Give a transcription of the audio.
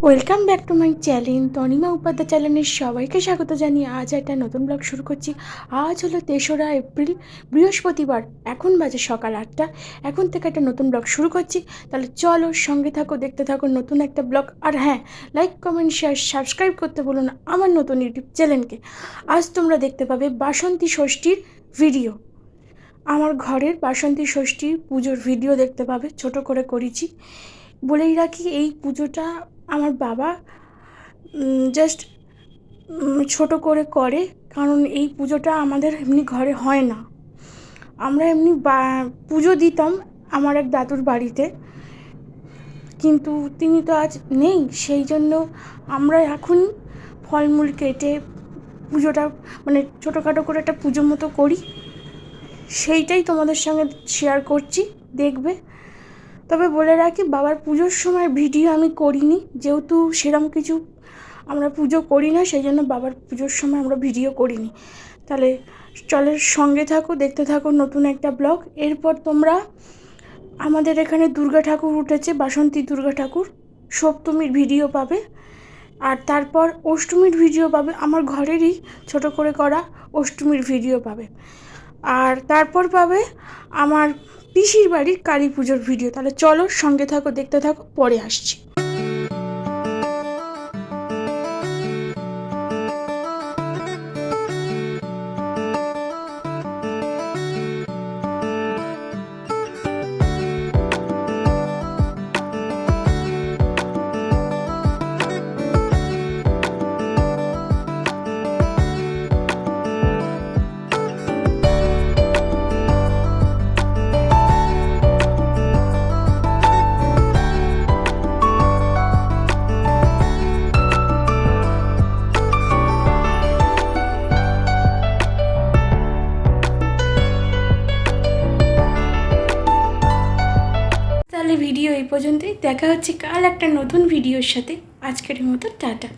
Welcome back to my channel Tanima Upadhyay চ্যানেলের সবাইকে স্বাগত জানিয়ে আজ একটা নতুন ব্লগ শুরু করছি। আজ হলো 3রা এপ্রিল, বৃহস্পতিবার। এখন বাজে সকাল 8টা। এখন থেকে একটা নতুন ব্লগ শুরু করছি। তাহলে চলো সঙ্গে থাকো, দেখতে থাকো নতুন একটা ব্লগ। আর হ্যাঁ, লাইক কমেন্ট শেয়ার সাবস্ক্রাইব করতে বলো না আমার নতুন ইউটিউব চ্যানেলকে। আজ তোমরা দেখতে পাবে বাসন্তী ষষ্ঠীর ভিডিও। আমার ঘরের বাসন্তী ষষ্ঠীর পুজোর ভিডিও দেখতে পাবে, ছোট করে করেছি। বলেই রাখি, এই পুজোটা আমার বাবা জাস্ট ছোট করে করে, কারণ এই পুজোটা আমাদের এমনি ঘরে হয় না। আমরা এমনি পুজো দিতাম আমার এক দাদুর বাড়িতে, কিন্তু তিনি তো আজ নেই, সেই জন্য আমরা এখন ফলমূল কেটে পুজোটা মানে ছোটোখাটো করে একটা পুজো মতো করি। সেইটাই তোমাদের সঙ্গে শেয়ার করছি, দেখবে। তবে বলে রাখি, বাবার পুজোর সময় ভিডিও আমি করিনি, যেহেতু সেরকম কিছু আমরা পুজো করি না, সেই জন্য বাবার পুজোর সময় আমরা ভিডিও করিনি। তাহলে চলের সঙ্গে থাকো, দেখতে থাকো নতুন একটা ব্লগ। এরপর তোমরা আমাদের এখানে দুর্গা ঠাকুর উঠেছে, বাসন্তী দুর্গা ঠাকুর, সপ্তমীর ভিডিও পাবে। আর তারপর অষ্টমীর ভিডিও পাবে, আমার ঘরেরই ছোট করে করা অষ্টমীর ভিডিও পাবে। আর তারপর পাবে আমার পিসির বাড়ির কালী পুজোর ভিডিও। তাহলে চলো সঙ্গে থাকো, দেখতে থাকো, পরে আসছি। তাহলে ভিডিও এই পর্যন্তই, দেখা হচ্ছে কাল একটা নতুন ভিডিওর সাথে। আজকের মতো টাটা।